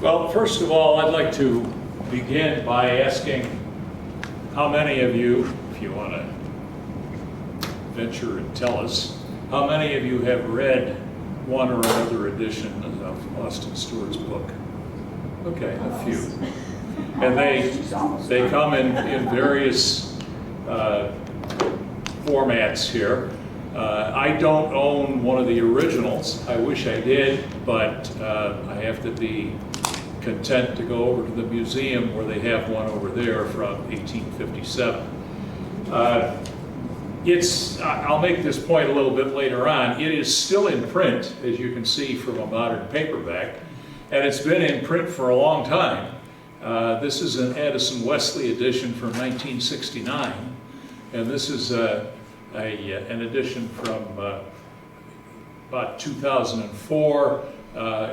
Well, first of all, I'd like to begin by asking how many of you, if you want to venture and tell us, how many of you have read one or another edition of Austin Steward's book? Okay, a few. And they come in various formats here. I don't own one of the originals. I wish I did, but I have to be content to go over to the museum where they have one over there from 1857. I'll make this point a little bit later on. It is still in print, as you can see from a modern paperback, and it's been in print for a long time. This is an Addison Wesley edition from 1969, and this is an edition from about 2004.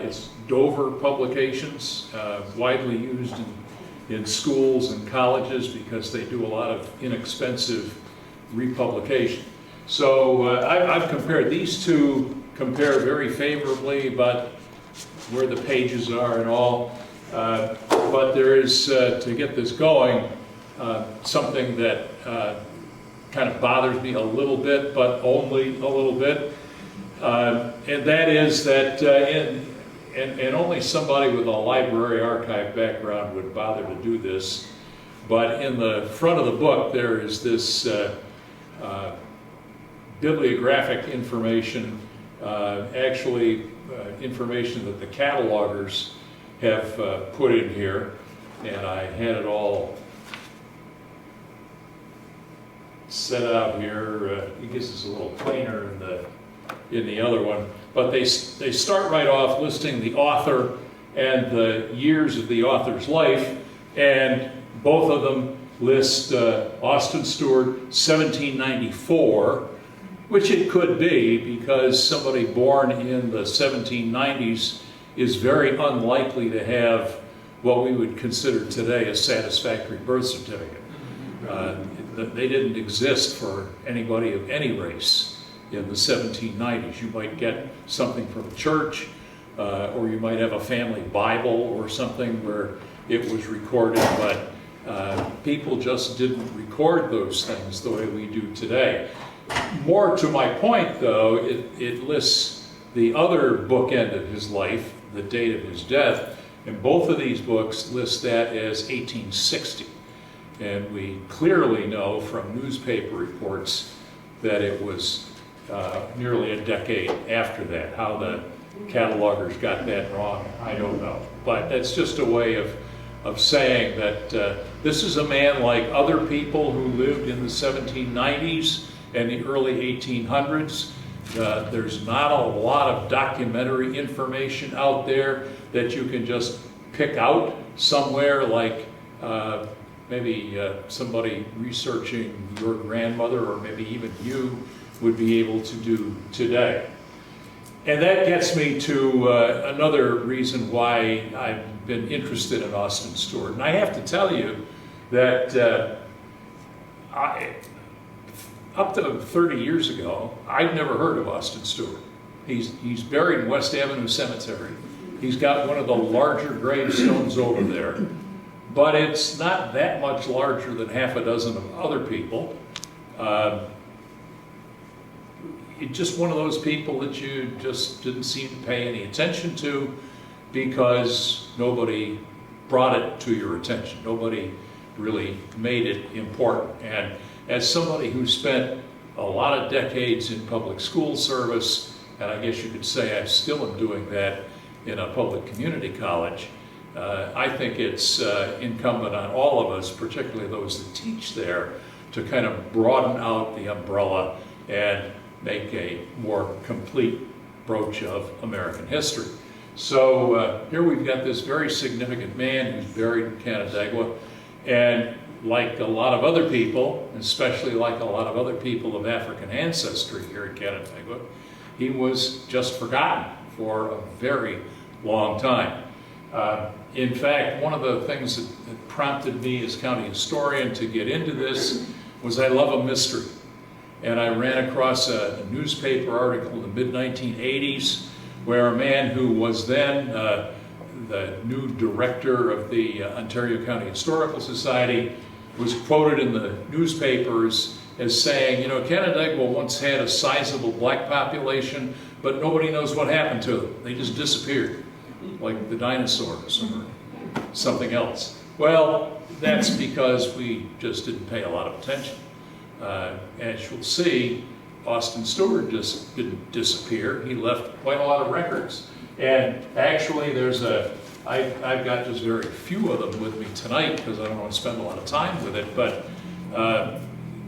It's Dover Publications, widely used in schools and colleges because they do a lot of inexpensive republication. So I've compared these two, compare very favorably about where the pages are and all. But there is, to get this going, something that kind of bothers me a little bit, but only a little bit. And that is that, and only somebody with a library archive background would bother to do this, but in the front of the book there is this bibliographic information, information that the catalogers have put in here, and I had it all set out here. I guess it's a little plainer in the other one, but they start right off listing the author and the years of the author's life, and both of them list Austin Steward 1794, which it could be because somebody born in the 1790s is very unlikely to have what we would consider today a satisfactory birth certificate. They didn't exist for anybody of any race in the 1790s. You might get something from a church, or you might have a family Bible or something where it was recorded, but people just didn't record those things the way we do today. More to my point, though, it lists the other bookend of his life, the date of his death, and both of these books list that as 1860. And we clearly know from newspaper reports that it was nearly a decade after that. How the catalogers got that wrong, I don't know. But that's just a way of saying that this is a man like other people who lived in the 1790s and the early 1800s. There's not a lot of documentary information out there that you can just pick out somewhere, like maybe somebody researching your grandmother, or maybe even you, would be able to do today. And that gets me to another reason why I've been interested in Austin Steward. And I have to tell you that up to 30 years ago, I'd never heard of Austin Steward. He's buried in West Avenue Cemetery. He's got one of the larger gravestones over there, but it's not that much larger than half a dozen of other people. It's just one of those people that you just didn't seem to pay any attention to because nobody brought it to your attention. Nobody really made it important. And as somebody who spent a lot of decades in public school service, and I guess you could say I still am doing that in a public community college, I think it's incumbent on all of us, particularly those that teach there, to kind of broaden out the umbrella and make a more complete brooch of American history. So here we've got this very significant man who's buried in Canandaigua, and like a lot of other people, especially like a lot of other people of African ancestry here in Canandaigua, he was just forgotten for a very long time. In fact, one of the things that prompted me as county historian to get into this was I love a mystery. And I ran across a newspaper article in the mid-1980s where a man who was then the new director of the Ontario County Historical Society, was quoted in the newspapers as saying, you know, Canandaigua once had a sizable black population, but nobody knows what happened to them. They just disappeared, like the dinosaurs or something else. Well, that's because we just didn't pay a lot of attention. As you'll see, Austin Steward just didn't disappear. He left quite a lot of records. And actually I've got just very few of them with me tonight because I don't want to spend a lot of time with it, but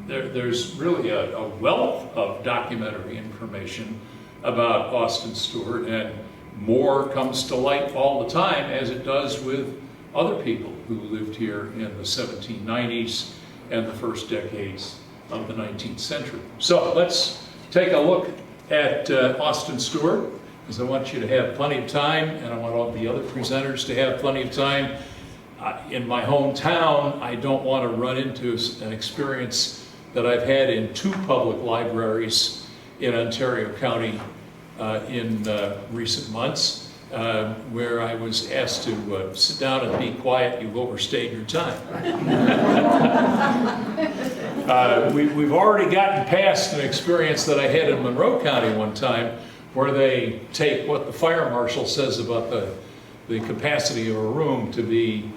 there's really a wealth of documentary information about Austin Steward, and more comes to light all the time, as it does with other people who lived here in the 1790s and the first decades of the 19th century. So let's take a look at Austin Steward, because I want you to have plenty of time, and I want all the other presenters to have plenty of time. In my hometown, I don't want to run into an experience that I've had in 2 public libraries in Ontario County in recent months, where I was asked to sit down and be quiet. You've overstayed your time. We've already gotten past an experience that I had in Monroe County one time, where they take what the fire marshal says about the capacity of a room to be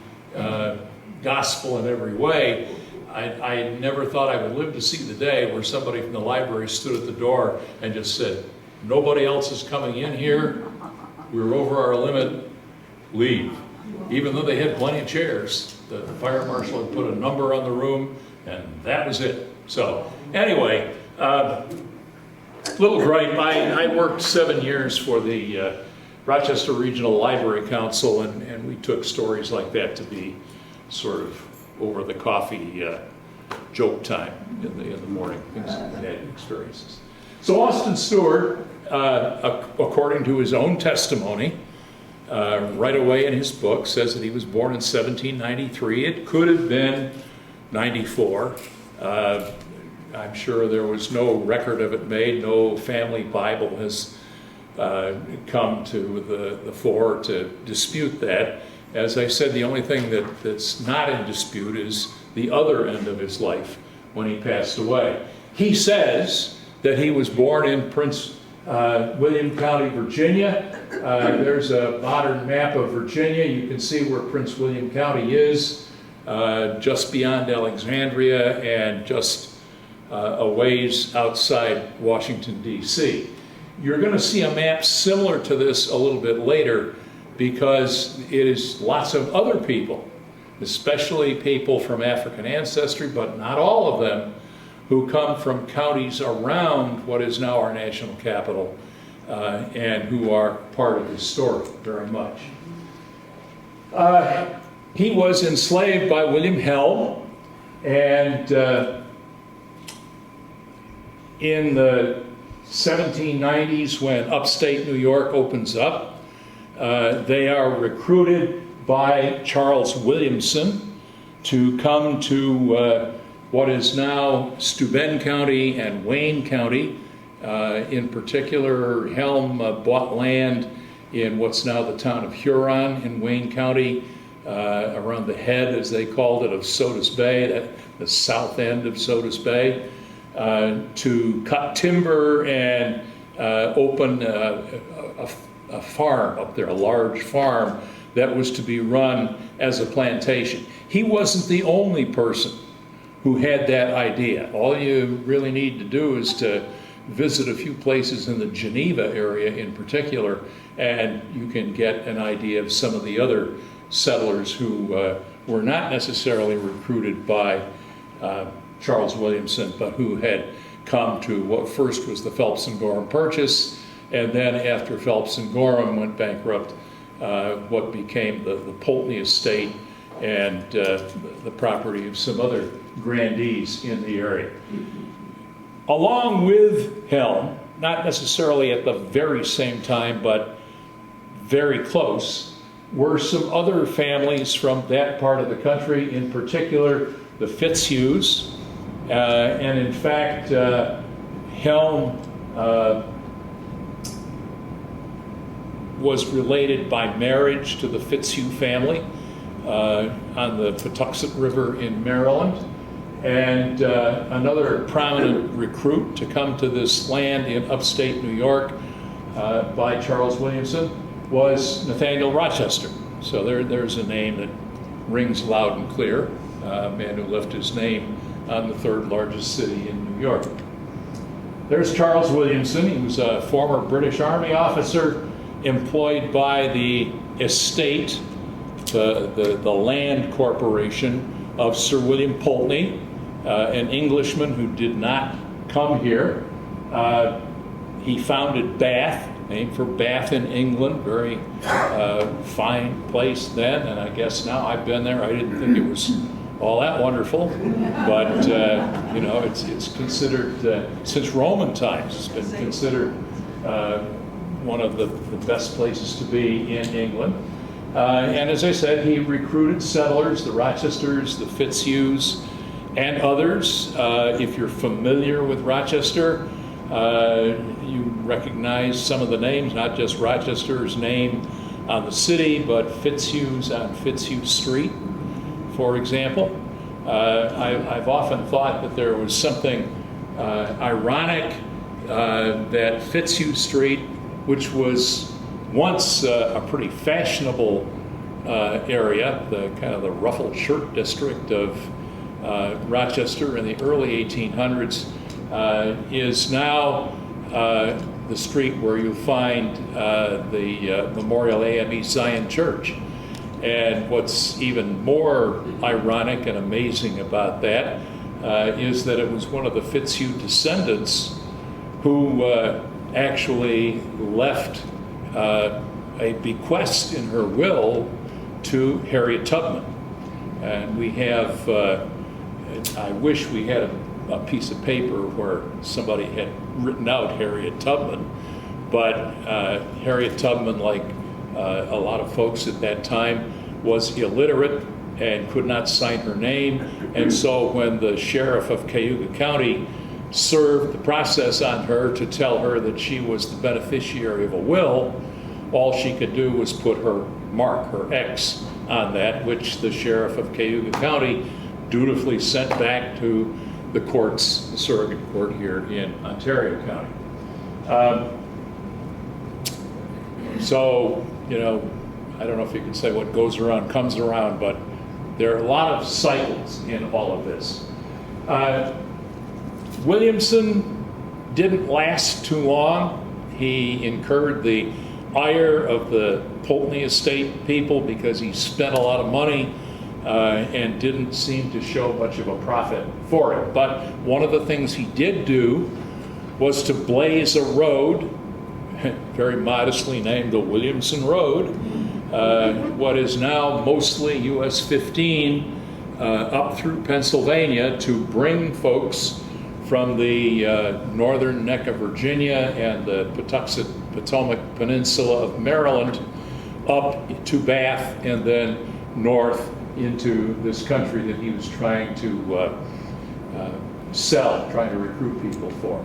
gospel in every way. I never thought I would live to see the day where somebody from the library stood at the door and just said, nobody else is coming in here, we're over our limit, leave. Even though they had plenty of chairs, the fire marshal had put a number on the room, and that was it. So anyway, little gripe, I worked 7 years for the Rochester Regional Library Council, and we took stories like that to be sort of over the coffee joke time in the morning, things like that, experiences. So Austin Steward, according to his own testimony, right away in his book, says that he was born in 1793. It could have been 94. I'm sure there was no record of it made. No family Bible has come to the fore to dispute that. As I said, the only thing that's not in dispute is the other end of his life when he passed away. He says that he was born in Prince William County, Virginia. There's a modern map of Virginia. You can see where Prince William County is, just beyond Alexandria and just a ways outside Washington, D.C. You're going to see a map similar to this a little bit later, because it is lots of other people, especially people from African ancestry, but not all of them, who come from counties around what is now our national capital, and who are part of this story very much. He was enslaved by William Helm, and in the 1790s, when upstate New York opens up, they are recruited by Charles Williamson to come to what is now Steuben County and Wayne County. In particular, Helm bought land in what's now the town of Huron in Wayne County, around the head, as they called it, of Sodus Bay, the south end of Sodus Bay, to cut timber and open a farm up there, a large farm that was to be run as a plantation. He wasn't the only person who had that idea. All you really need to do is to visit a few places in the Geneva area in particular, and you can get an idea of some of the other settlers who were not necessarily recruited by Charles Williamson, but who had come to what first was the Phelps and Gorham Purchase, and then after Phelps and Gorham went bankrupt, what became the Pulteney Estate and the property of some other grandees in the area. Along with Helm, not necessarily at the very same time, but very close, were some other families from that part of the country, in particular the Fitzhughs, and in fact was related by marriage to the Fitzhugh family on the Patuxent River in Maryland. And another prominent recruit to come to this land in upstate New York by Charles Williamson was Nathaniel Rochester. So there's a name that rings loud and clear, a man who left his name on the third largest city in New York. There's Charles Williamson. He was a former British Army officer employed by the estate, the land corporation of Sir William Pulteney, an Englishman who did not come here. He founded Bath, named for Bath in England, very fine place then, and I guess now I've been there. I didn't think it was all that wonderful, but you know, it's considered, since Roman times, it's been considered one of the best places to be in England. And as I said, he recruited settlers, the Rochesters, the Fitzhughs, and others. If you're familiar with Rochester, you recognize some of the names, not just Rochester's name on the city, but Fitzhugh's on Fitzhugh Street, for example. I've often thought that there was something ironic that Fitzhugh Street, which was once a pretty fashionable area, the kind of the ruffled shirt district of Rochester in the early 1800s, is now the street where you find the Memorial AME Zion Church. And what's even more ironic and amazing about that is that it was one of the Fitzhugh descendants who actually left a bequest in her will to Harriet Tubman. And we have, I wish we had a piece of paper where somebody had written out Harriet Tubman, but Harriet Tubman, like a lot of folks at that time, was illiterate and could not sign her name. And so when the sheriff of Cayuga County served the process on her to tell her that she was the beneficiary of a will, all she could do was put her mark, her X, on that, which the sheriff of Cayuga County dutifully sent back to the courts, the surrogate court here in Ontario County. So, you know, I don't know if you can say what goes around comes around, but there are a lot of cycles in all of this. Williamson didn't last too long. He incurred the ire of the Pulteney estate people because he spent a lot of money and didn't seem to show much of a profit for it. But one of the things he did do was to blaze a road, very modestly named the Williamson Road, what is now mostly US 15, up through Pennsylvania to bring folks from the northern neck of Virginia and the Patuxent Potomac Peninsula of Maryland up to Bath and then north into this country that he was trying to trying to recruit people for.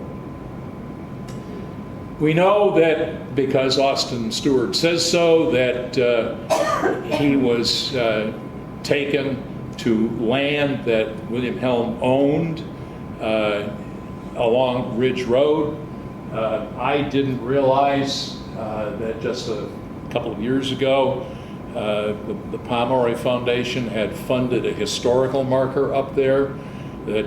We know that because Austin Steward says so, that he was taken to land that William Helm owned along Ridge Road. I didn't realize that just a couple of years ago, the Pomeroy Foundation had funded a historical marker up there that,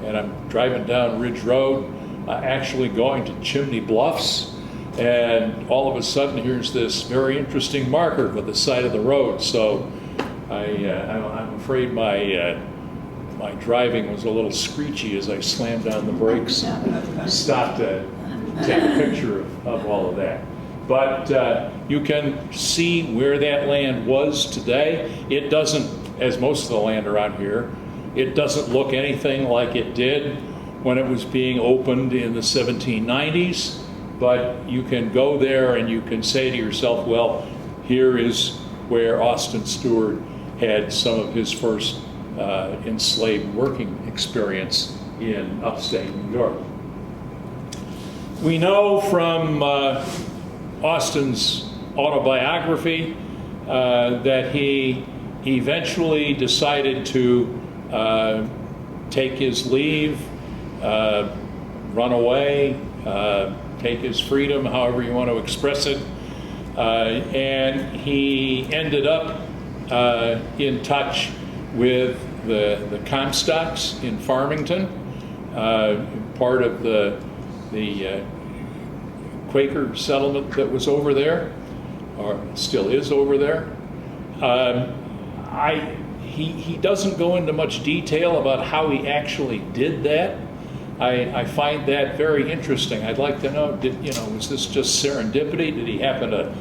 and I'm driving down Ridge Road, actually going to Chimney Bluffs, and all of a sudden here's this very interesting marker by the side of the road. So I'm afraid my driving was a little screechy as I slammed down the brakes and stopped to take a picture of all of that. But you can see where that land was today. It doesn't, as most of the land around here, it doesn't look anything like it did when it was being opened in the 1790s, but you can go there and you can say to yourself, well, here is where Austin Steward had some of his first enslaved working experience in upstate New York. We know from Austin's autobiography that he eventually decided to take his leave, run away, take his freedom, however you want to express it. And he ended up in touch with the Comstocks in Farmington, part of the Quaker settlement that was over there, or still is over there. He doesn't go into much detail about how he actually did that. I find that very interesting. I'd like to know, was this just serendipity? Did he happen to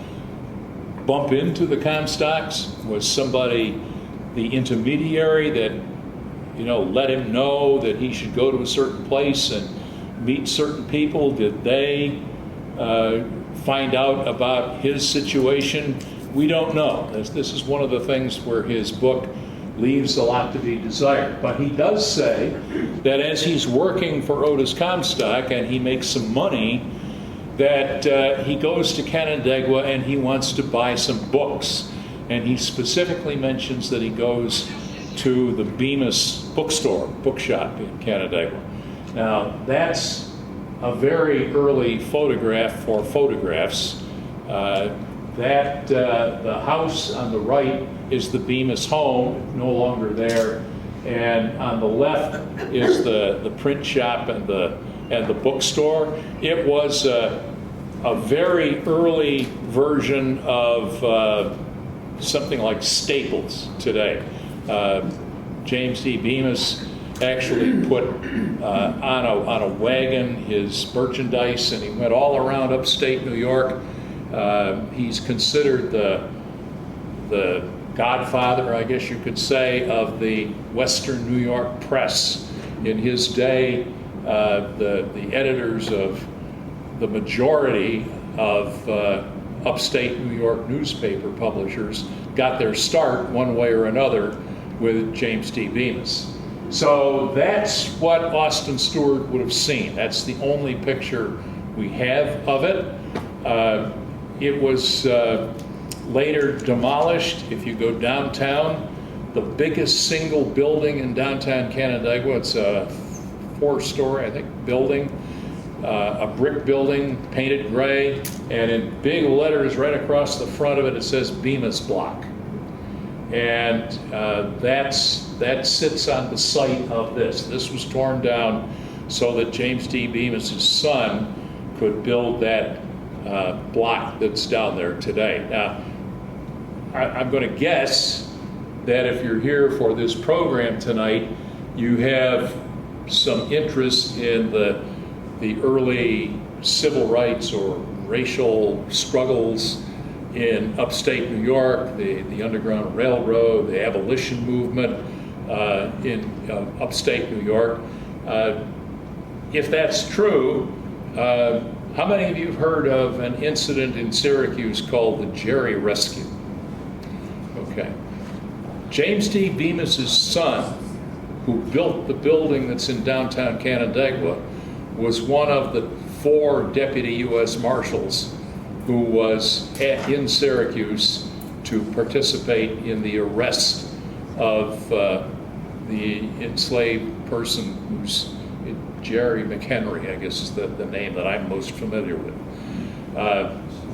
bump into the Comstocks? Was somebody the intermediary that, let him know that he should go to a certain place and meet certain people? Did they find out about his situation? We don't know. This is one of the things where his book leaves a lot to be desired. But he does say that as he's working for Otis Comstock and he makes some money, that he goes to Canandaigua and he wants to buy some books. And he specifically mentions that he goes to the Bemis bookshop in Canandaigua. Now, that's a very early photograph for photographs. The house on the right is the Bemis home, no longer there, and on the left is the print shop and the bookstore. It was a very early version of something like Staples today. James D. Bemis actually put on a wagon his merchandise, and he went all around upstate New York. He's considered the godfather, I guess you could say, of the Western New York press. In his day, the editors of the majority of upstate New York newspaper publishers got their start one way or another with James D. Bemis. So that's what Austin Steward would have seen. That's the only picture we have of it. It was later demolished. If you go downtown, the biggest single building in downtown Canandaigua, it's a 4-story, I think, building, a brick building, painted gray, and in big letters right across the front of it, it says Bemis Block. And that sits on the site of this. This was torn down so that James D. Bemis' son could build that block that's down there today. Now, I'm going to guess that if you're here for this program tonight, you have some interest in the early civil rights or racial struggles in upstate New York, the Underground Railroad, the abolition movement in upstate New York. If that's true, how many of you have heard of an incident in Syracuse called the Jerry Rescue? Okay. James D. Bemis' son, who built the building that's in downtown Canandaigua, was one of the 4 deputy U.S. Marshals who was in Syracuse to participate in the arrest of the enslaved person who's Jerry McHenry, I guess is the name that I'm most familiar with.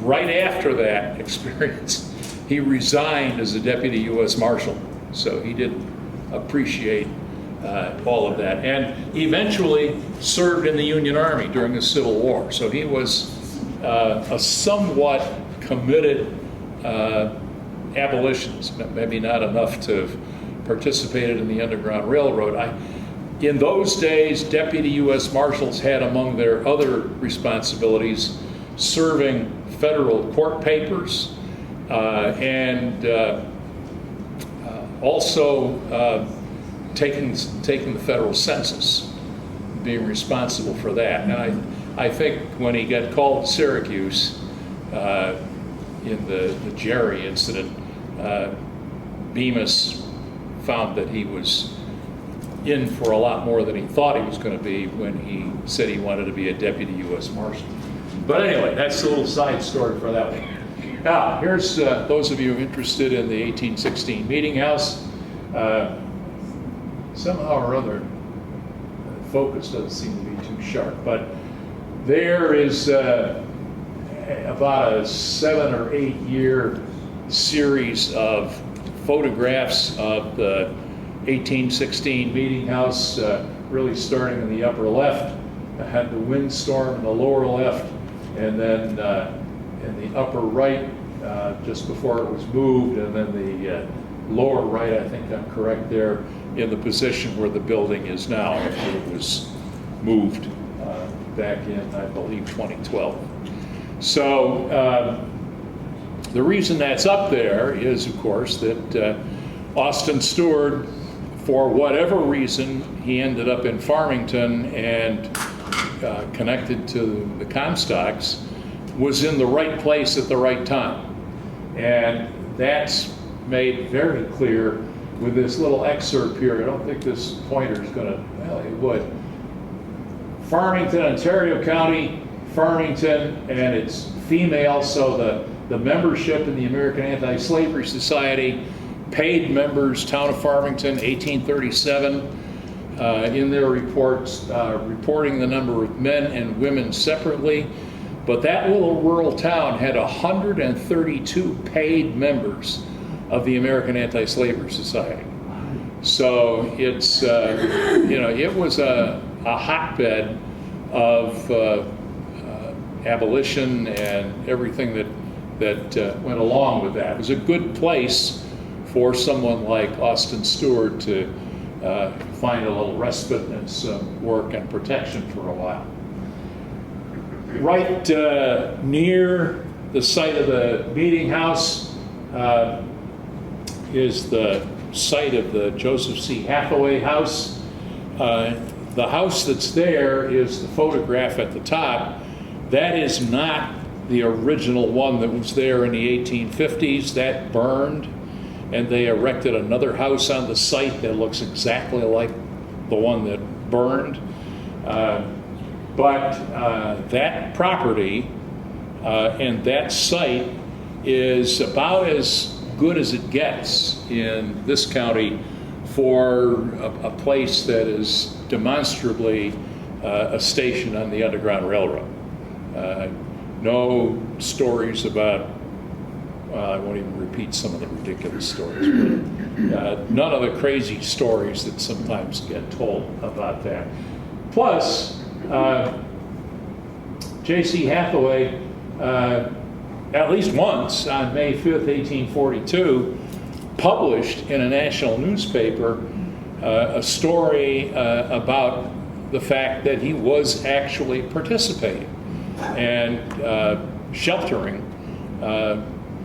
Right after that experience, he resigned as a deputy U.S. Marshal, so he didn't appreciate all of that, and eventually served in the Union Army during the Civil War. So he was a somewhat committed abolitionist, maybe not enough to have participated in the Underground Railroad. In those days, deputy U.S. Marshals had among their other responsibilities serving federal court papers and also taking the federal census, being responsible for that. And I think when he got called to Syracuse in the Jerry incident, Bemis found that he was in for a lot more than he thought he was going to be when he said he wanted to be a deputy U.S. Marshal. But anyway, that's a little side story for that one. Now, here's those of you interested in the 1816 Meeting House. Somehow or other, the focus doesn't seem to be too sharp, but there is about a 7 or 8 year series of photographs of the 1816 Meeting House, really starting in the upper left. I had the windstorm in the lower left, and then in the upper right, just before it was moved, and then the lower right, I think I'm correct there, in the position where the building is now after it was moved back in, I believe, 2012. So the reason that's up there is, of course, that Austin Steward, for whatever reason, he ended up in Farmington and connected to the Comstocks, was in the right place at the right time. And that's made very clear with this little excerpt here. I don't think this pointer is going to, well, it would. Farmington, Ontario County, Farmington, and it's female, so the membership in the American Anti-Slavery Society, paid members, town of Farmington, 1837, in their reports, reporting the number of men and women separately. But that little rural town had 132 paid members of the American Anti-Slavery Society. So it's, it was a hotbed of abolition and everything that went along with that. It was a good place for someone like Austin Steward to find a little respite and some work and protection for a while. Right near the site of the meeting house is the site of the Joseph C. Hathaway house. The house that's there is the photograph at the top. That is not the original one that was there in the 1850s. That burned, and they erected another house on the site that looks exactly like the one that burned. But that property and that site is about as good as it gets in this county for a place that is demonstrably a station on the Underground Railroad. No stories about, I won't even repeat some of the ridiculous stories, but none of the crazy stories that sometimes get told about that. Plus, J.C. Hathaway, at least once on May 5th, 1842, published in a national newspaper a story about the fact that he was actually participating and sheltering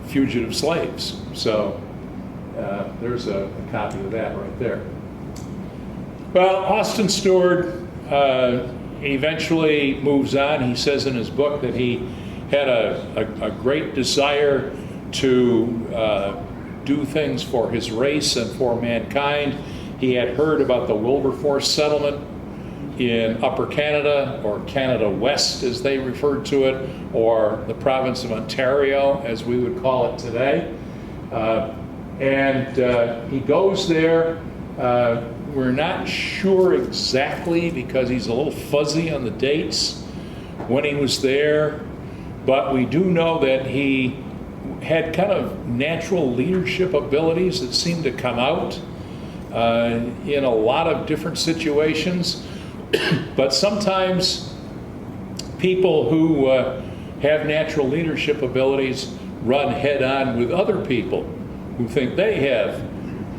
fugitive slaves. So there's a copy of that right there. Well, Austin Steward eventually moves on. He says in his book that he had a great desire to do things for his race and for mankind. He had heard about the Wilberforce settlement in Upper Canada, or Canada West as they referred to it, or the province of Ontario as we would call it today. And he goes there. We're not sure exactly, because he's a little fuzzy on the dates when he was there, but we do know that he had kind of natural leadership abilities that seemed to come out in a lot of different situations. But sometimes people who have natural leadership abilities run head on with other people who think they have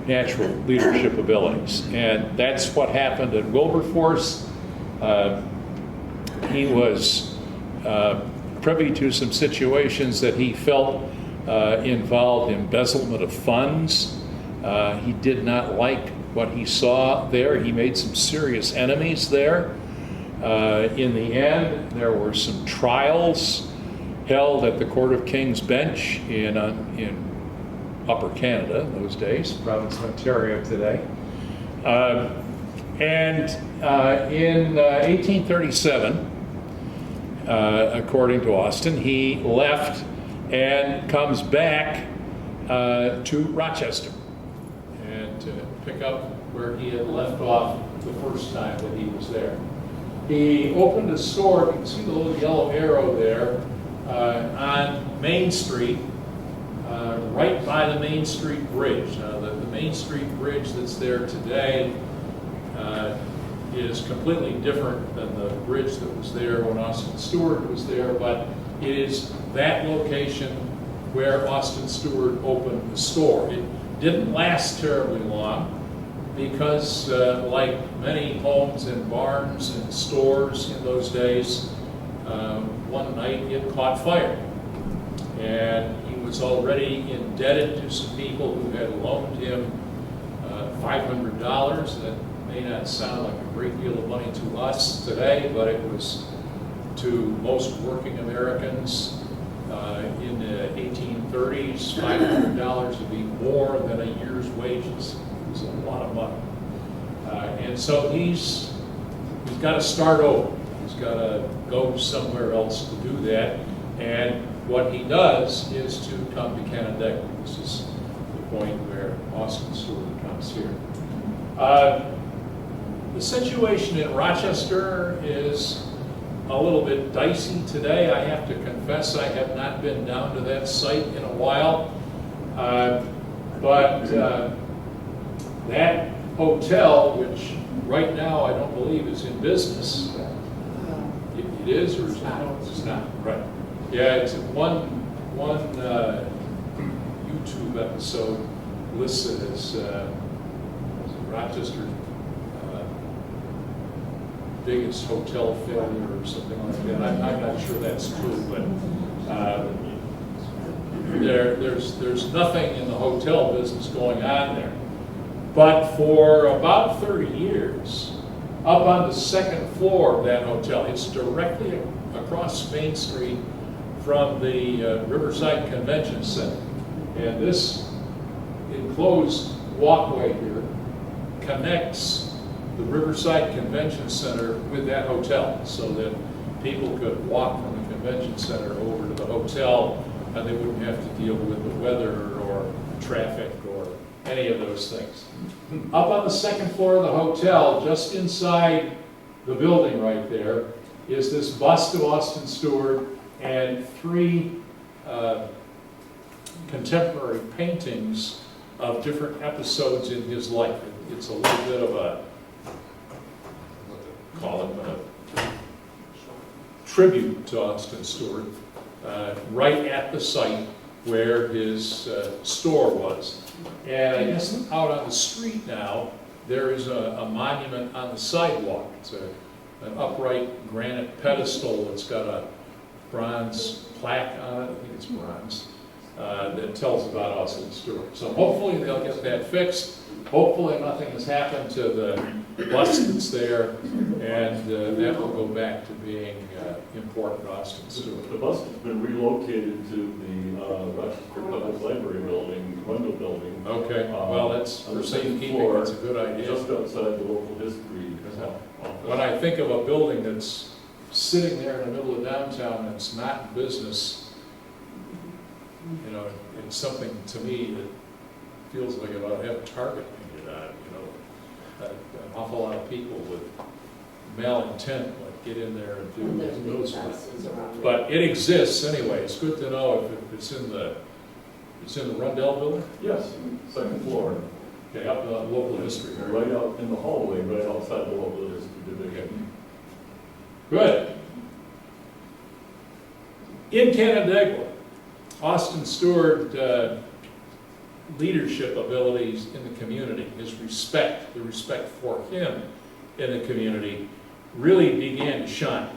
natural leadership abilities. And that's what happened at Wilberforce. He was privy to some situations that he felt involved embezzlement of funds. He did not like what he saw there. He made some serious enemies there. In the end, there were some trials held at the Court of King's Bench in Upper Canada in those days, province of Ontario today. And in 1837, according to Austin, he left and comes back to Rochester and to pick up where he had left off the first time that he was there. He opened a store, you can see the little yellow arrow there, on Main Street, right by the Main Street Bridge. Now, the Main Street Bridge that's there today is completely different than the bridge that was there when Austin Steward was there, but it is that location where Austin Steward opened the store. It didn't last terribly long because, like many homes and barns and stores in those days, one night it caught fire. And he was already indebted to some people who had loaned him $500. That may not sound like a great deal of money to us today, but it was to most working Americans in the 1830s. $500 would be more than a year's wages. It was a lot of money. And so he's got to start over. He's got to go somewhere else to do that. And what he does is to come to Canandaigua. This is the point where Austin Steward comes here. The situation in Rochester is a little bit dicey today. I have to confess I have not been down to that site in a while. But that hotel, which right now I don't believe is in business, it is or is it not? It's not, right. Yeah, it's one YouTube episode listed as Rochester's biggest hotel failure or something like that. I'm not sure that's true, but there's nothing in the hotel business going on there. But for about 30 years, up on the second floor of that hotel, it's directly across Main Street from the Riverside Convention Center. And this enclosed walkway here connects the Riverside Convention Center with that hotel so that people could walk from the convention center over to the hotel and they wouldn't have to deal with the weather or traffic or any of those things. Up on the second floor of the hotel, just inside the building right there, is this bust of Austin Steward and 3 contemporary paintings of different episodes in his life. It's a little bit of a, what to call it, a tribute to Austin Steward, right at the site where his store was. And I guess out on the street now, there is a monument on the sidewalk. It's an upright granite pedestal that's got a bronze plaque on it, I think it's bronze, that tells about Austin Steward. So hopefully they'll get that fixed. Hopefully nothing has happened to the bus that's there, and that will go back to being important Austin Steward. The bus has been relocated to the Rochester Public Library building, Wendell building. Okay, well, that's for safekeeping, it's a good idea. Just outside the local history. When I think of a building that's sitting there in the middle of downtown and it's not in business, you know, it's something to me that feels like it ought to have Target painted on it, you know. An awful lot of people with malintent like get in there and do those things. But it exists anyway. It's good to know if it's in the Rundell building? Yes, second floor. Okay, up in the local history. Right out in the hallway, right outside the local history division. Good. In Canandaigua, Austin Steward leadership abilities in the community, his respect, the respect for him in the community really began to shine.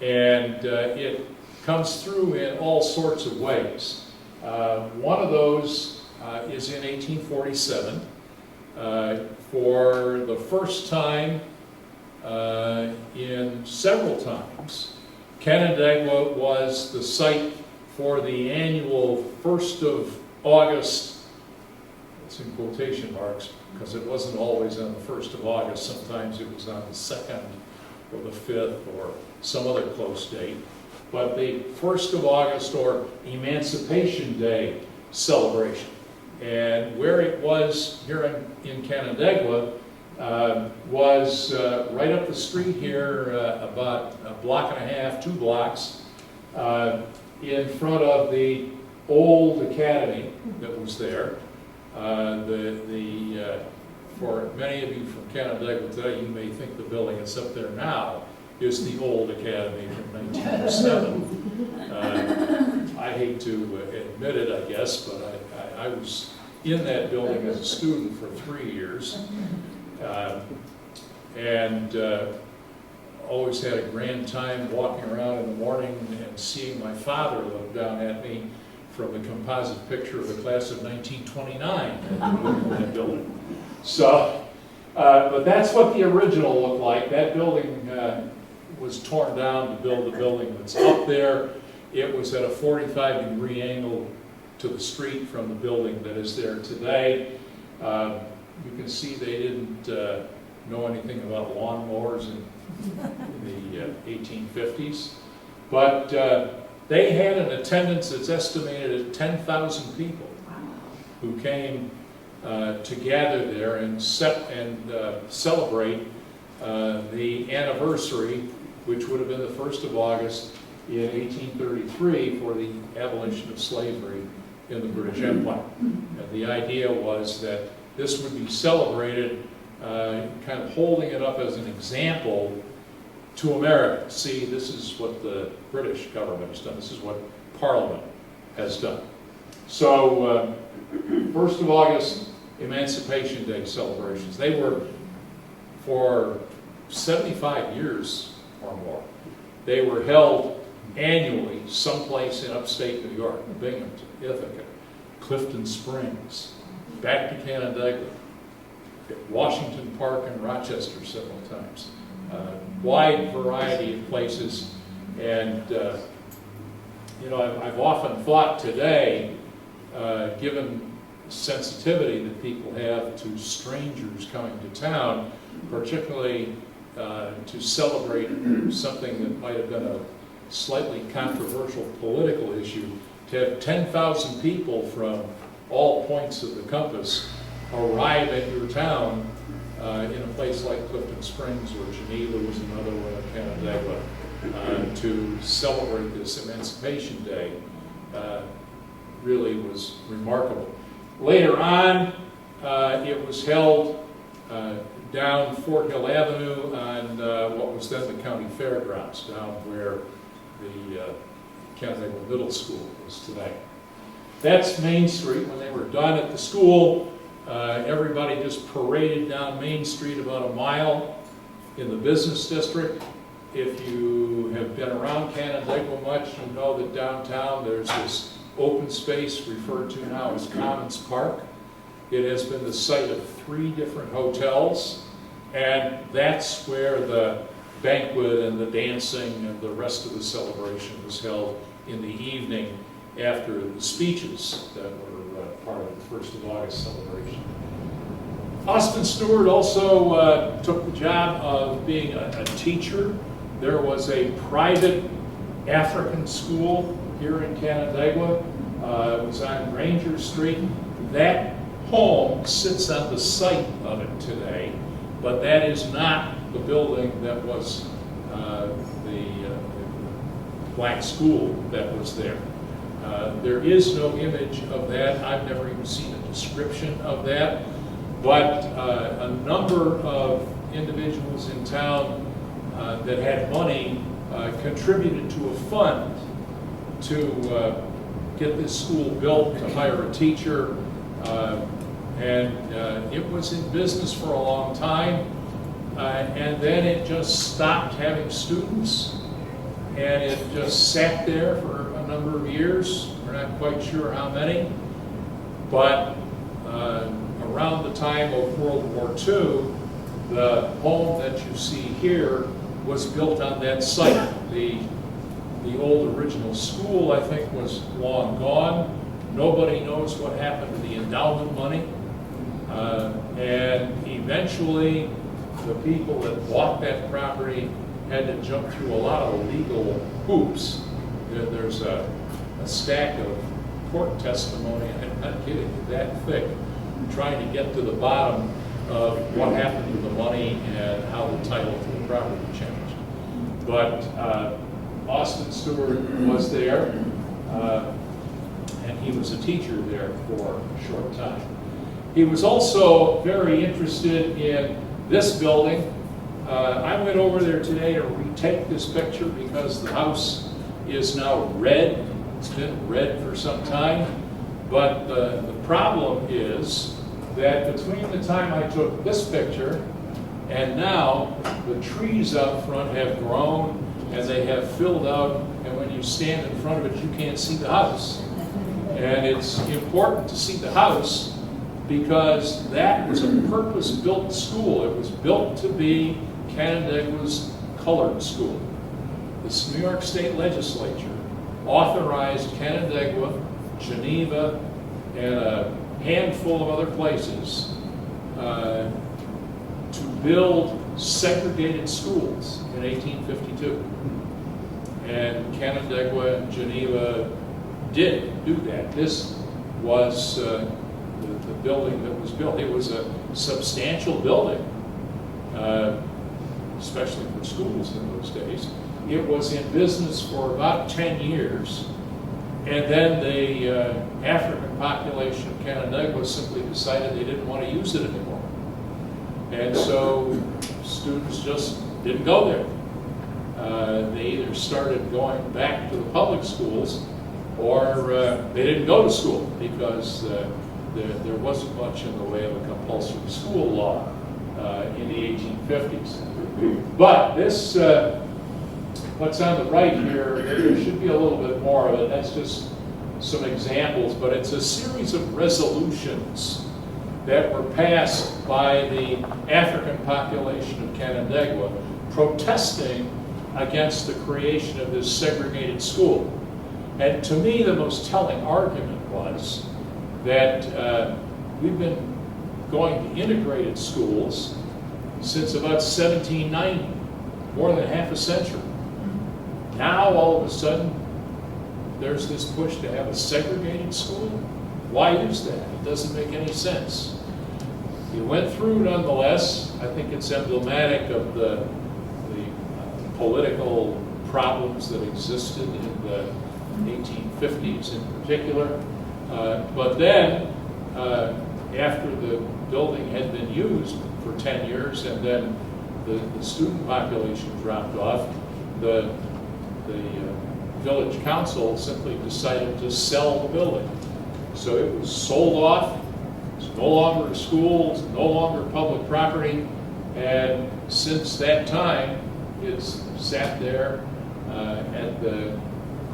And it comes through in all sorts of ways. One of those is in 1847. For the first time in several times, Canandaigua was the site for the annual 1st of August, it's in quotation marks, because it wasn't always on the 1st of August, sometimes it was on the 2nd or the 5th or some other close date, but the 1st of August or Emancipation Day celebration. And where it was here in Canandaigua was right up the street here, about a block and a half, 2 blocks, in front of the old academy that was there. For many of you from Canandaigua today, you may think the building that's up there now is the old academy from 1907. I hate to admit it, I guess, but I was in that building as a student for 3 years, and always had a grand time walking around in the morning and seeing my father look down at me from the composite picture of the class of 1929 in that building. So, but that's what the original looked like. That building was torn down to build the building that's up there. It was at a 45-degree angle to the street from the building that is there today. You can see they didn't know anything about lawnmowers in the 1850s. But they had an attendance that's estimated at 10,000 people who came to gather there and celebrate the anniversary, which would have been the 1st of August in 1833 for the abolition of slavery in the British Empire. And the idea was that this would be celebrated, kind of holding it up as an example to America. See, this is what the British government has done. This is what Parliament has done. So, 1st of August, Emancipation Day celebrations. They were for 75 years or more. They were held annually someplace in upstate New York, Binghamton, Ithaca, Clifton Springs, back to Canandaigua, Washington Park and Rochester several times. Wide variety of places, and you know, I've often thought today, given sensitivity that people have to strangers coming to town, particularly to celebrate something that might have been a slightly controversial political issue, to have 10,000 people from all points of the compass arrive at your town in a place like Clifton Springs or Geneva was another one in Canandaigua, to celebrate this Emancipation Day really was remarkable. Later on, it was held down Fort Hill Avenue on what was then the county fairgrounds, down where the Canandaigua Middle School is today. That's Main Street. When they were done at the school, everybody just paraded down Main Street about a mile in the business district. If you have been around Canandaigua much, you know that downtown there's this open space referred to now as Commons Park. It has been the site of 3 different hotels, and that's where the banquet and the dancing and the rest of the celebration was held in the evening after the speeches that were part of the 1st of August celebration. Austin Steward also took the job of being a teacher. There was a private African school here in Canandaigua. It was on Ranger Street. That home sits on the site of it today, but that is not the building that was the black school that was there. There is no image of that. I've never even seen a description of that, but a number of individuals in town that had money contributed to a fund to get this school built, to hire a teacher, and it was in business for a long time, and then it just stopped having students, and it just sat there for a number of years. We're not quite sure how many, but around the time of World War II, the home that you see here was built on that site. The old original school, I think, was long gone. Nobody knows what happened to the endowment money. And eventually, the people that bought that property had to jump through a lot of legal hoops There's a stack of court testimony, I'm not kidding you, that thick, trying to get to the bottom of what happened to the money and how the title to the property changed. But Austin Steward was there, and he was a teacher there for a short time. He was also very interested in this building. I went over there today to retake this picture because the house is now red. It's been red for some time. But the problem is that between the time I took this picture and now, the trees up front have grown and they have filled out, and when you stand in front of it, you can't see the house. And it's important to see the house because that was a purpose-built school. It was built to be Canandaigua's colored school. The New York State Legislature authorized Canandaigua, Geneva, and a handful of other places to build segregated schools in 1852. And Canandaigua and Geneva did do that. This was the building that was built. It was a substantial building, especially for schools in those days. It was in business for about 10 years, and then the African population of Canandaigua simply decided they didn't want to use it anymore. And so students just didn't go there. They either started going back to the public schools or they didn't go to school because there wasn't much in the way of a compulsory school law in the 1850s. But this, what's on the right here, there should be a little bit more of it. That's just some examples, but it's a series of resolutions that were passed by the African population of Canandaigua protesting against the creation of this segregated school. And to me, the most telling argument was that we've been going to integrated schools since about 1790, more than half a century. Now, all of a sudden, there's this push to have a segregated school. Why is that? It doesn't make any sense. We went through, nonetheless. I think it's emblematic of the political problems that existed in the 1850s in particular. But then, after the building had been used for 10 years and then the student population dropped off, the village council simply decided to sell the building. So it was sold off. It's no longer a school, it's no longer public property, and since that time, it's sat there at the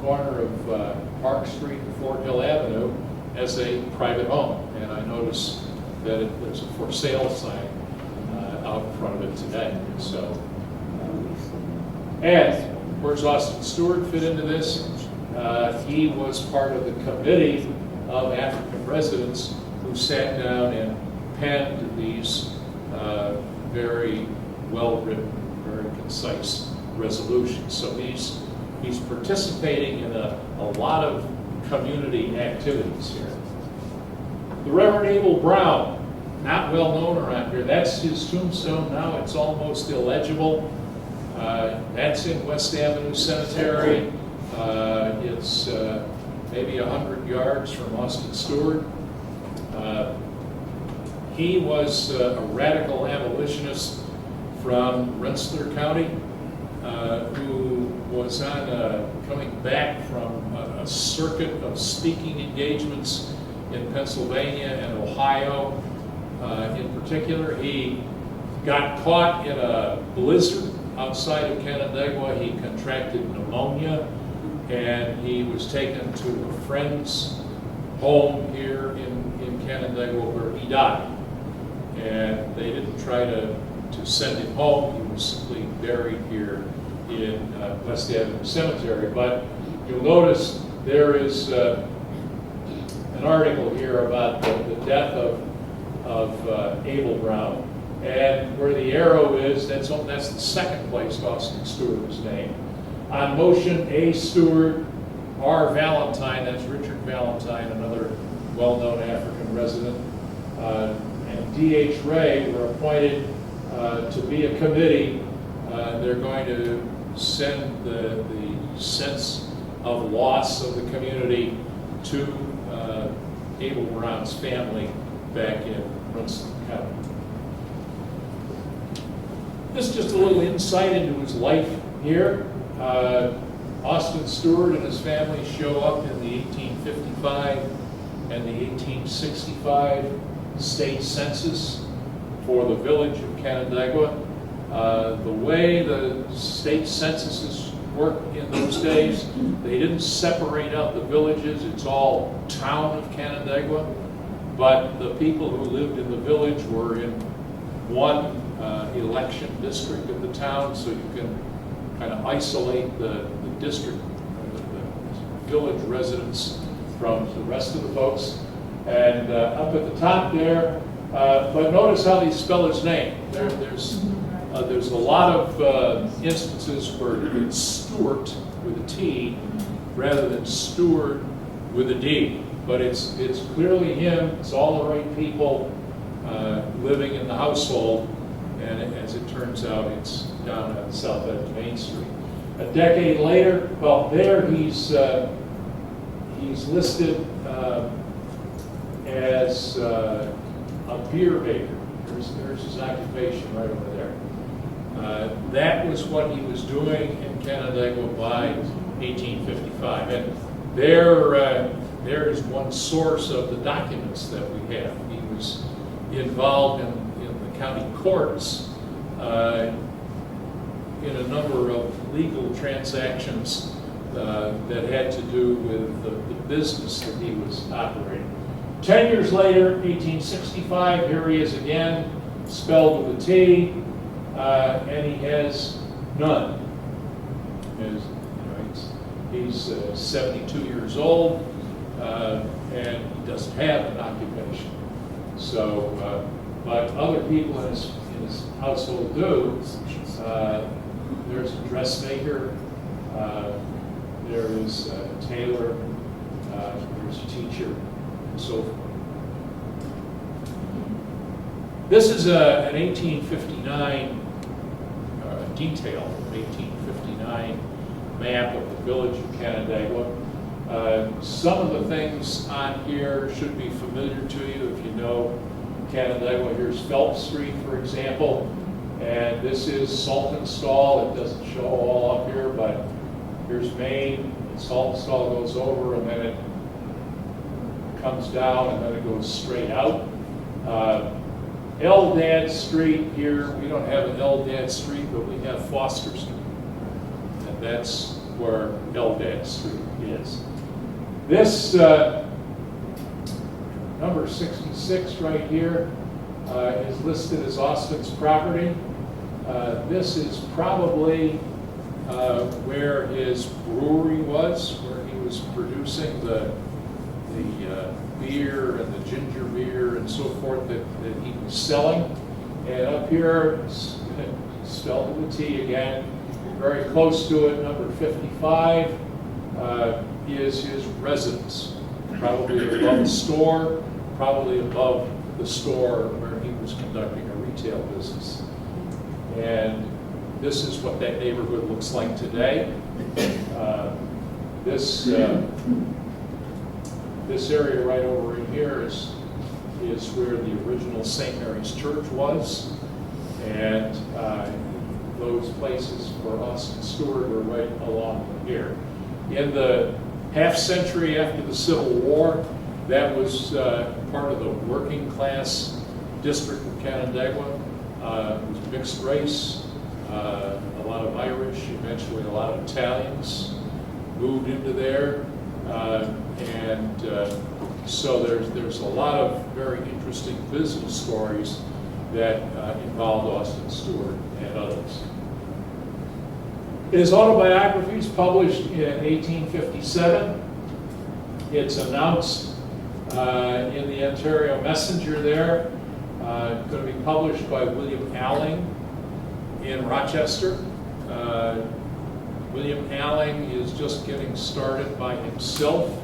corner of Park Street and Fort Hill Avenue as a private home. And I notice that there's a for sale sign out in front of it today. So, and where's Austin Steward fit into this? He was part of the committee of African residents who sat down and penned these very well-written, very concise resolutions. So he's participating in a lot of community activities here. The Reverend Abel Brown, not well known around here. That's his tombstone now. It's almost illegible. That's in West Avenue Cemetery. It's maybe 100 yards from Austin Steward. He was a radical abolitionist from Rensselaer County who was on coming back from a circuit of speaking engagements in Pennsylvania and Ohio. In particular, he got caught in a blizzard outside of Canandaigua. He contracted pneumonia, and he was taken to a friend's home here in Canandaigua where he died. And they didn't try to send him home. He was simply buried here in West Avenue Cemetery. But you'll notice there is an article here about the death of Abel Brown. And where the arrow is, that's the second place Austin Steward was named. On motion, A. Steward R. Valentine, that's Richard Valentine, another well-known African resident, and D.H. Ray were appointed to be a committee. They're going to send the sense of loss of the community to Abel Brown's family back in Princeton County. This is just a little insight into his life here. Austin Steward and his family show up in the 1855 and the 1865 state census for the village of Canandaigua. The way the state censuses worked in those days, they didn't separate out the villages. It's all town of Canandaigua, but the people who lived in the village were in one election district of the town, so you can kind of isolate the district, the village residents from the rest of the folks. And up at the top there, but notice how they spell his name. There's a lot of instances where it's Stewart with a T rather than Steward with a D. But it's clearly him. It's all the right people living in the household. And as it turns out, it's down at the south end of Main Street. A decade later, well, there he's listed as a beer baker. There's his occupation right over there. That was what he was doing in Canandaigua by 1855. And there is one source of the documents that we have. He was involved in the county courts in a number of legal transactions that had to do with the business that he was operating. 10 years later, 1865, here he is again, spelled with a T, and he has none. He's 72 years old, and he doesn't have an occupation. So, but other people in his household do. There's a dressmaker, there is a tailor, there's a teacher, and so forth. This is an 1859 detail, 1859 map of the village of Canandaigua. Some of the things on here should be familiar to you if you know Canandaigua. Here's Phelps Street, for example, and this is Saltonstall. It doesn't show all up here, but here's Main. Saltonstall goes over, and then it comes down, and then it goes straight out. Eldad Street here, we don't have an Eldad Street, but we have Foster Street. And that's where Eldad Street is. This number 66 right here is listed as Austin's property. This is probably where his brewery was, where he was producing the beer and the ginger beer and so forth that he was selling. And up here, spelled with a T again, very close to it, number 55, is his residence. Probably above the store, probably above the store where he was conducting a retail business. And this is what that neighborhood looks like today. This area right over in here is where the original St. Mary's Church was. And those places for Austin Steward were right along here. In the half century after the Civil War, that was part of the working class district of Canandaigua. It was mixed race, a lot of Irish, eventually a lot of Italians moved into there. So there's a lot of very interesting business stories that involved Austin Steward and others. His autobiography is published in 1857. It's announced in the Ontario Messenger there. Going to be published by William Alling in Rochester. William Alling is just getting started by himself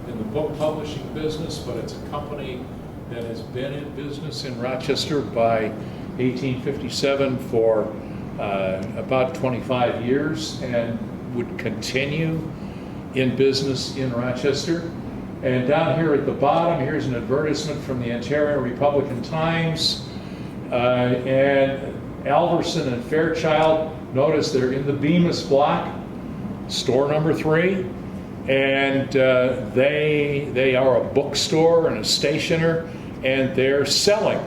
in the book publishing business, but it's a company that has been in business in Rochester by 1857 for about 25 years and would continue in business in Rochester. And down here at the bottom, here's an advertisement from the Ontario Republican Times. And Alverson and Fairchild, notice they're in the Bemis block, store number 3. And they are a bookstore and a stationer, and they're selling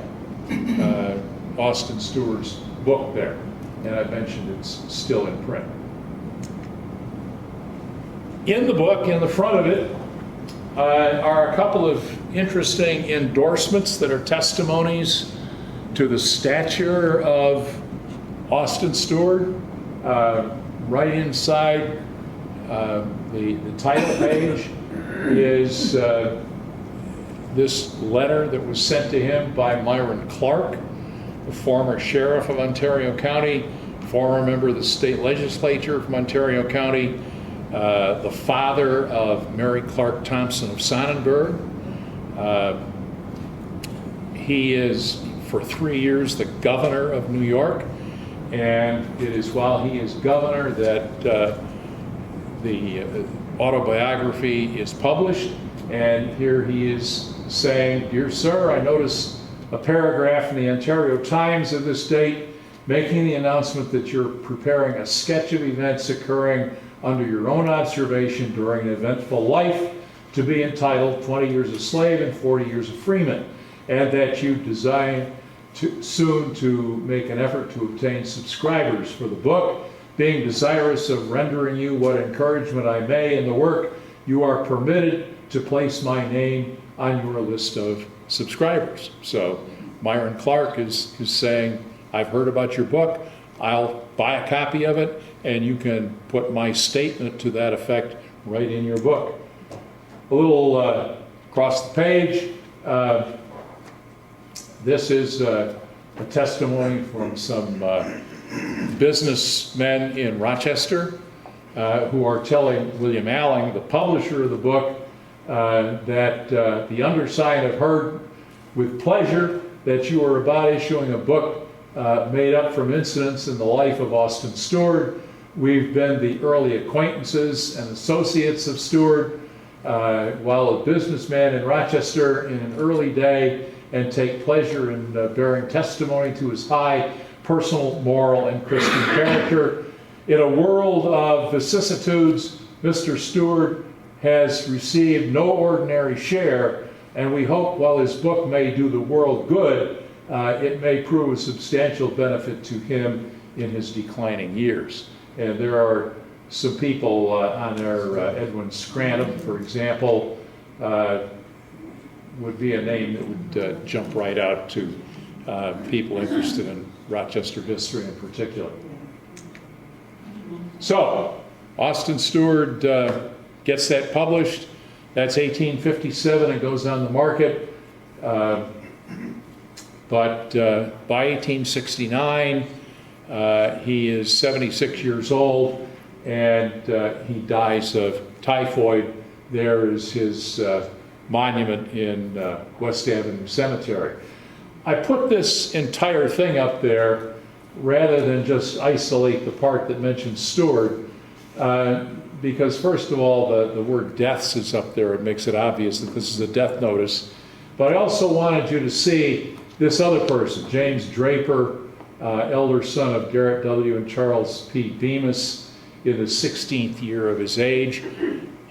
Austin Steward's book there. And I mentioned it's still in print. In the book, in the front of it, are a couple of interesting endorsements that are testimonies to the stature of Austin Steward. Right inside the title page is this letter that was sent to him by Myron Clark, the former sheriff of Ontario County, former member of the state legislature from Ontario County, the father of Mary Clark Thompson of Sonnenberg. He is, for 3 years, the governor of New York, and it is while he is governor that the autobiography is published. And here he is saying, "Dear sir, I noticed a paragraph in the Ontario Times of this date making the announcement that you're preparing a sketch of events occurring under your own observation during an eventful life to be entitled 20 Years a Slave and 40 Years a Freeman, and that you design soon to make an effort to obtain subscribers for the book. Being desirous of rendering you what encouragement I may in the work, you are permitted to place my name on your list of subscribers." So Myron Clark is saying, "I've heard about your book, I'll buy a copy of it, and you can put my statement to that effect right in your book." A little across the page, this is a testimony from some businessmen in Rochester who are telling William Alling, the publisher of the book, that the undersigned have heard with pleasure that you are about issuing a book made up from incidents in the life of Austin Steward. We've been the early acquaintances and associates of Steward while a businessman in Rochester in an early day, and take pleasure in bearing testimony to his high personal, moral, and Christian character. In a world of vicissitudes, Mr. Steward has received no ordinary share, and we hope while his book may do the world good, it may prove a substantial benefit to him in his declining years. And there are some people on there, Edwin Scranton, for example, would be a name that would jump right out to people interested in Rochester history in particular. So, Austin Steward gets that published. That's 1857. It goes on the market. But by 1869, he is 76 years old, and he dies of typhoid. There is his monument in West Avenue Cemetery. I put this entire thing up there rather than just isolate the part that mentions Steward, because first of all, the word deaths is up there. It makes it obvious that this is a death notice. But I also wanted you to see this other person, James Draper, elder son of Garrett W. and Charles P. Bemis, in the 16th year of his age.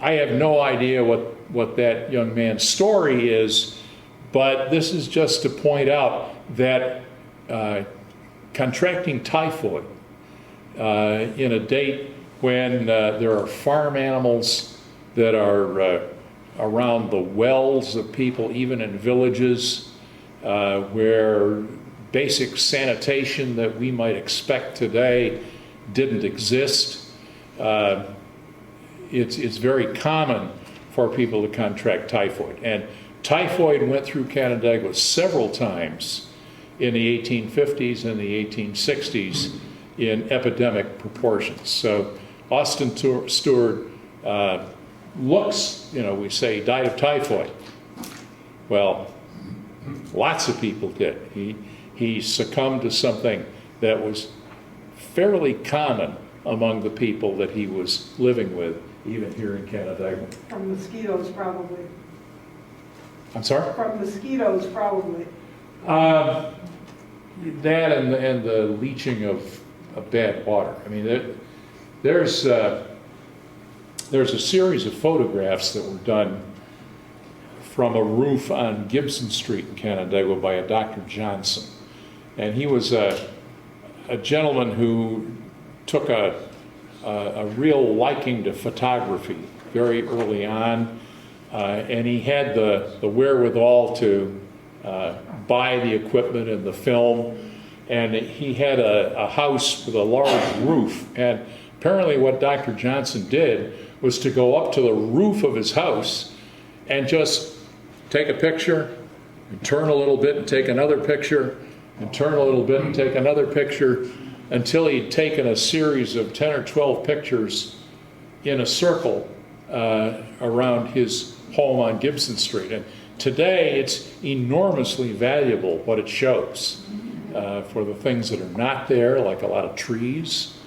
I have no idea what that young man's story is, but this is just to point out that contracting typhoid in a date when there are farm animals that are around the wells of people, even in villages, where basic sanitation that we might expect today didn't exist. It's very common for people to contract typhoid. And typhoid went through Canandaigua several times in the 1850s and the 1860s in epidemic proportions. So Austin Steward looks, we say, died of typhoid. Well, lots of people did. He succumbed to something that was fairly common among the people that he was living with, even here in Canandaigua. From mosquitoes, probably. I'm sorry? From mosquitoes, probably. That and the leaching of bad water. I mean, there's a series of photographs that were done from a roof on Gibson Street in Canandaigua by a Dr. Johnson. And he was a gentleman who took a real liking to photography very early on. And he had the wherewithal to buy the equipment and the film. And he had a house with a large roof. And apparently what Dr. Johnson did was to go up to the roof of his house and just take a picture, and turn a little bit and take another picture, and turn a little bit and take another picture, until he'd taken a series of 10 or 12 pictures in a circle around his home on Gibson Street. And today it's enormously valuable what it shows for the things that are not there, like a lot of trees.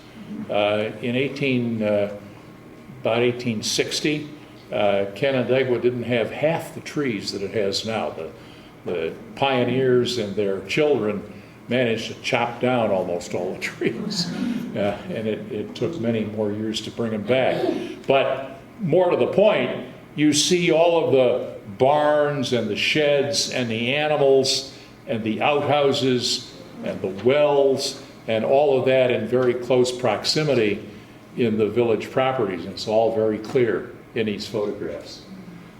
In about 1860, Canandaigua didn't have half the trees that it has now. The pioneers and their children managed to chop down almost all the trees. And it took many more years to bring them back. But more to the point, you see all of the barns and the sheds and the animals and the outhouses and the wells and all of that in very close proximity in the village properties. And it's all very clear in these photographs.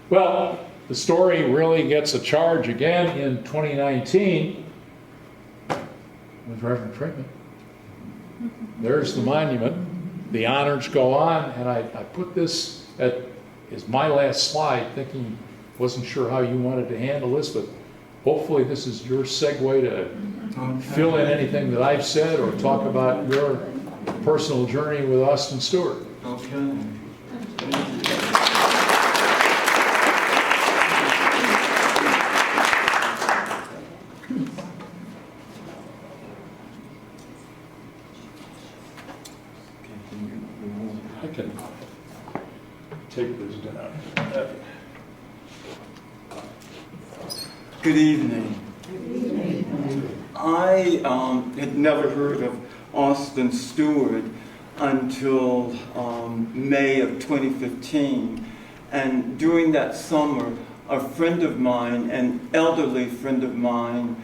Well, the story really gets a charge again in 2019 with Reverend Freeman. There's the monument. The honors go on, and I put this as my last slide, thinking, wasn't sure how you wanted to handle this, but hopefully this is your segue to fill in anything that I've said or talk about your personal journey with Austin Steward. Okay. I can take this down. Good evening. I had never heard of Austin Steward until May of 2015. And during that summer, a friend of mine, an elderly friend of mine,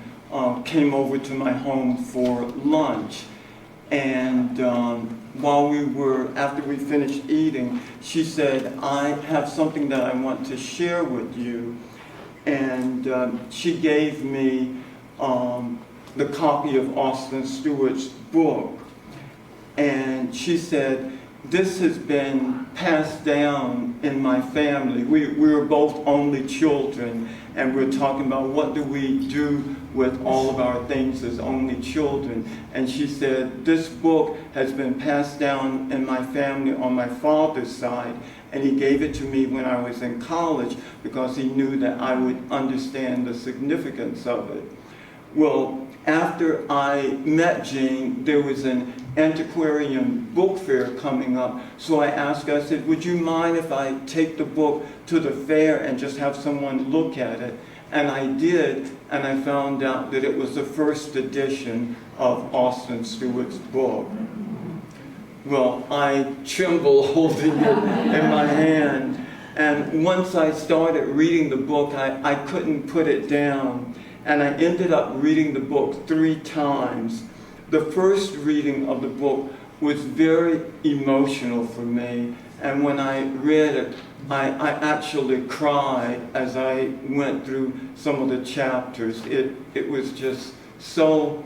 came over to my home for lunch. And after we finished eating, she said, I have something that I want to share with you. And she gave me the copy of Austin Steward's book. And she said, this has been passed down in my family. We were both only children, and we're talking about what do we do with all of our things as only children. And she said, this book has been passed down in my family on my father's side, and he gave it to me when I was in college because he knew that I would understand the significance of it. Well, after I met Jean, there was an antiquarian book fair coming up. So I asked her, I said, would you mind if I take the book to the fair and just have someone look at it? And I did, and I found out that it was the first edition of Austin Steward's book. Well, I tremble holding it in my hand. And once I started reading the book, I couldn't put it down. And I ended up reading the book 3 times. The first reading of the book was very emotional for me. And when I read it, I actually cried as I went through some of the chapters. It was just so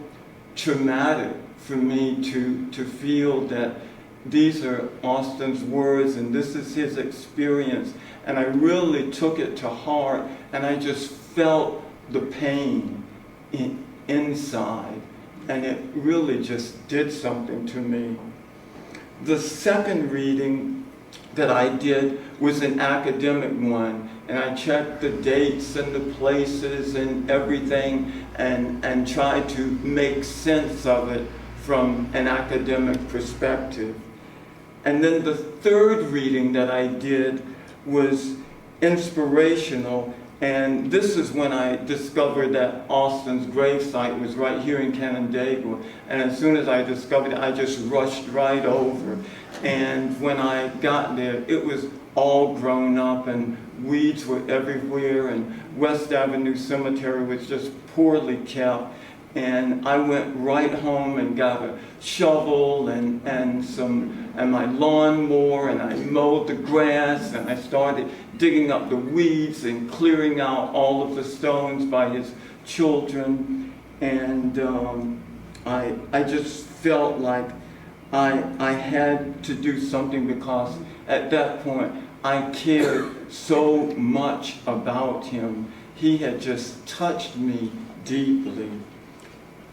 traumatic for me to feel that these are Austin's words and this is his experience. And I really took it to heart, and I just felt the pain inside, and it really just did something to me. The second reading that I did was an academic one, and I checked the dates and the places and everything and tried to make sense of it from an academic perspective. And then the third reading that I did was inspirational, and this is when I discovered that Austin's gravesite was right here in Canandaigua. And as soon as I discovered it, I just rushed right over. And when I got there, it was all grown up and weeds were everywhere, and West Avenue Cemetery was just poorly kept. And I went right home and got a shovel and my lawnmower, and I mowed the grass, and I started digging up the weeds and clearing out all of the stones by his children. And I just felt like I had to do something, because at that point I cared so much about him. He had just touched me deeply.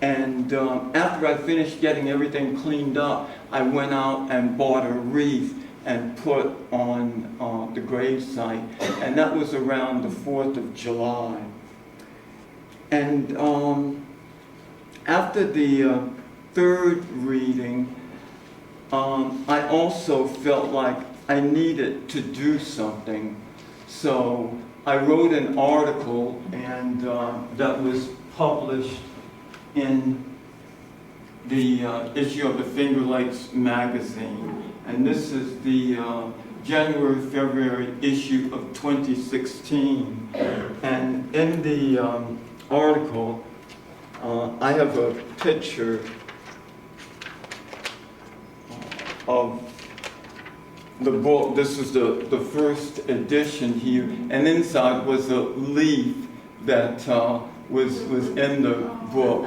And after I finished getting everything cleaned up, I went out and bought a wreath and put on the gravesite. And that was around the 4th of July. And after the third reading, I also felt like I needed to do something. So I wrote an article, and that was published in the issue of the Finger Lakes magazine. And this is the January-February issue of 2016. And in the article, I have a picture of the book. This is the first edition here. And inside was a leaf that was in the book.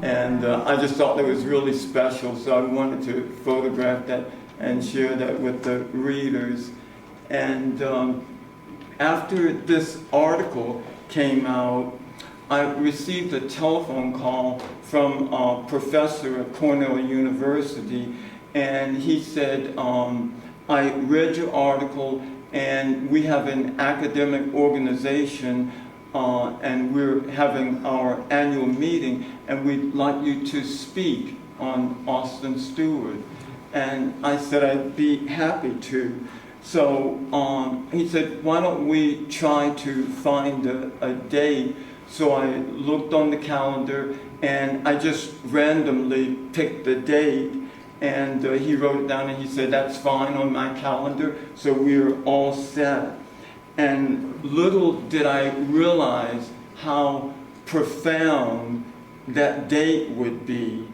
And I just thought that was really special, so I wanted to photograph that and share that with the readers. And after this article came out, I received a telephone call from a professor at Cornell University, and he said, I read your article, and we have an academic organization, and we're having our annual meeting, and we'd like you to speak on Austin Steward. And I said I'd be happy to. So he said, why don't we try to find a date? So I looked on the calendar, and I just randomly picked the date, and he wrote it down, and he said, that's fine on my calendar. So we were all set. And little did I realize how profound that date would be.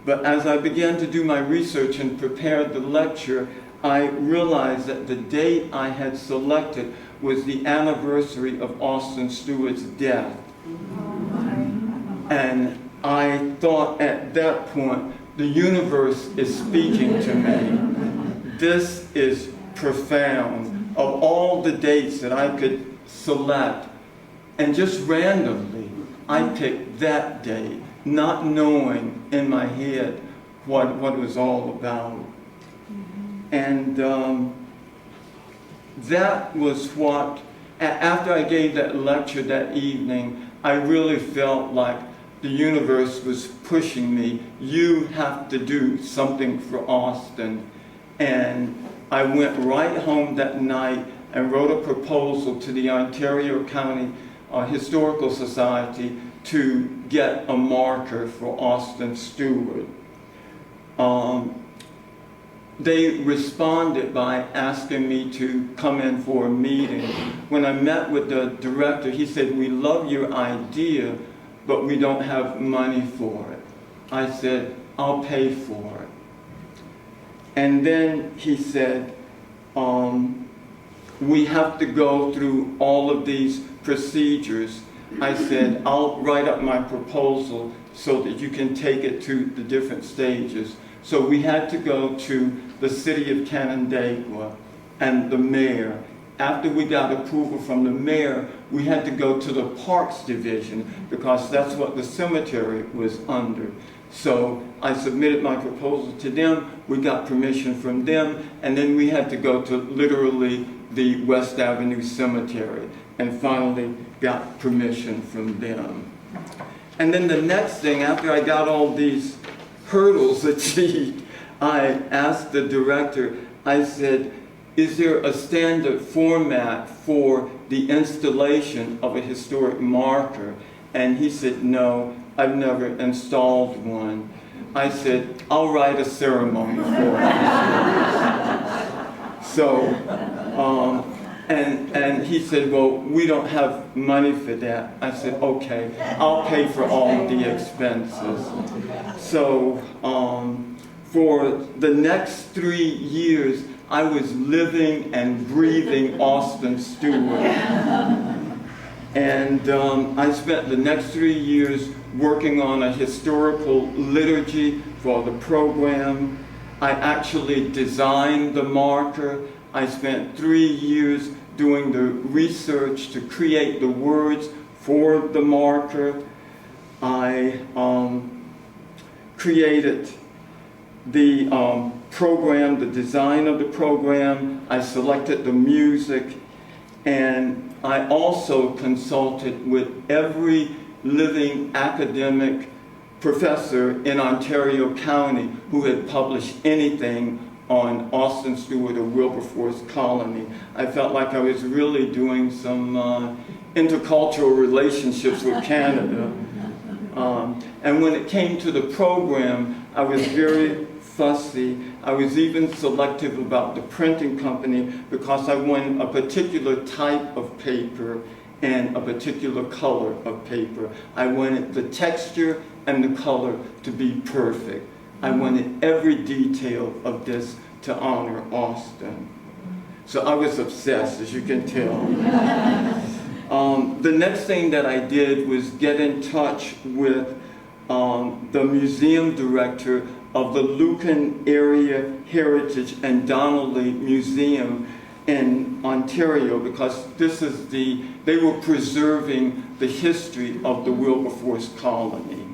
But as I began to do my research and prepared the lecture, I realized that the date I had selected was the anniversary of Austin Steward's death. And I thought at that point, the universe is speaking to me. This is profound. Of all the dates that I could select, and just randomly, I picked that date, not knowing in my head what it was all about. And that was what, after I gave that lecture that evening, I really felt like the universe was pushing me. You have to do something for Austin. And I went right home that night and wrote a proposal to the Ontario County Historical Society to get a marker for Austin Steward. They responded by asking me to come in for a meeting. When I met with the director, he said, we love your idea, but we don't have money for it. I said, I'll pay for it. And then he said, we have to go through all of these procedures. I said, I'll write up my proposal so that you can take it to the different stages. So we had to go to the city of Canandaigua and the mayor. After we got approval from the mayor, we had to go to the Parks Division, because that's what the cemetery was under. So I submitted my proposal to them, we got permission from them, and then we had to go to literally the West Avenue Cemetery, and finally got permission from them. And then the next thing, after I got all these hurdles achieved, I asked the director, I said, is there a standard format for the installation of a historic marker? And he said, no, I've never installed one. I said, I'll write a ceremony for it. So, and he said, well, we don't have money for that. I said, okay, I'll pay for all of the expenses. So, for the next 3 years, I was living and breathing Austin Steward. And I spent the next 3 years working on a historical liturgy for the program. I actually designed the marker. I spent 3 years doing the research to create the words for the marker. I created the program, the design of the program. I selected the music, and I also consulted with every living academic professor in Ontario County who had published anything on Austin Steward or Wilberforce Colony. I felt like I was really doing some intercultural relationships with Canada. And when it came to the program, I was very fussy. I was even selective about the printing company because I wanted a particular type of paper and a particular color of paper. I wanted the texture and the color to be perfect. I wanted every detail of this to honor Austin. So I was obsessed, as you can tell. The next thing that I did was get in touch with the museum director of the Lucan Area Heritage and Donnelly Museum in Ontario, because this is they were preserving the history of the Wilberforce colony.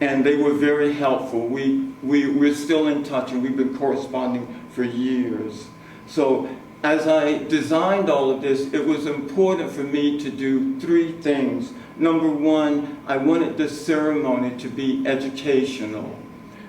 And they were very helpful. We're still in touch, and we've been corresponding for years. So as I designed all of this, it was important for me to do 3 things. Number 1, I wanted this ceremony to be educational.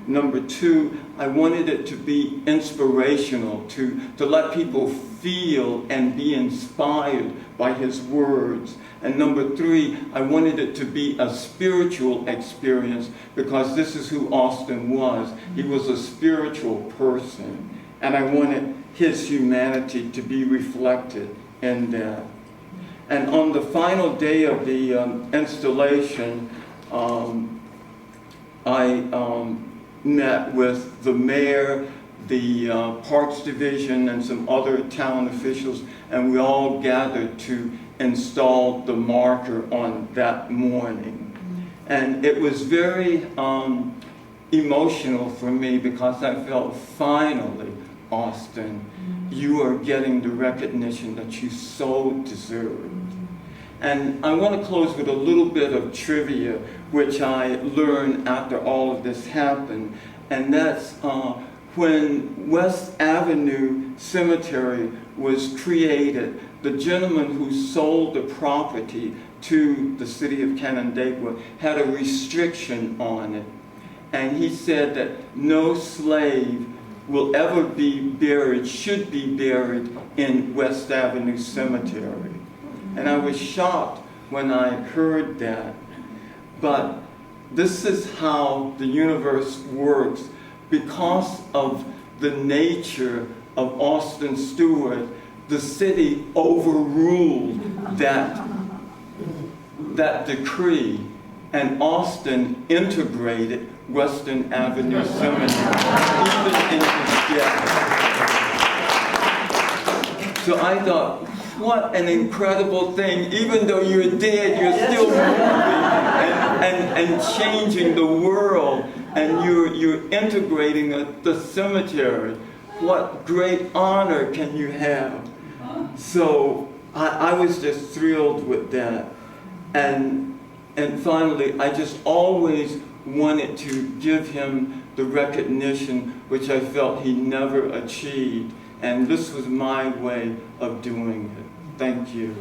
Number 2, I wanted it to be inspirational, to let people feel and be inspired by his words. And number 3, I wanted it to be a spiritual experience, because this is who Austin was. He was a spiritual person, and I wanted his humanity to be reflected in that. And on the final day of the installation, I met with the mayor, the Parks Division, and some other town officials, and we all gathered to install the marker on that morning. And it was very emotional for me, because I felt, finally, Austin, you are getting the recognition that you so deserve. And I want to close with a little bit of trivia, which I learned after all of this happened. And that's when West Avenue Cemetery was created, the gentleman who sold the property to the city of Canandaigua had a restriction on it. And he said that no slave will ever be buried, should be buried in West Avenue Cemetery. And I was shocked when I heard that. But this is how the universe works. Because of the nature of Austin Steward, the city overruled that decree, and Austin integrated Western Avenue Cemetery, even in his death. So I thought, what an incredible thing. Even though you're dead, you're still moving and changing the world, and you're integrating the cemetery. What great honor can you have? So I was just thrilled with that. And finally, I just always wanted to give him the recognition which I felt he never achieved. And this was my way of doing it. Thank you.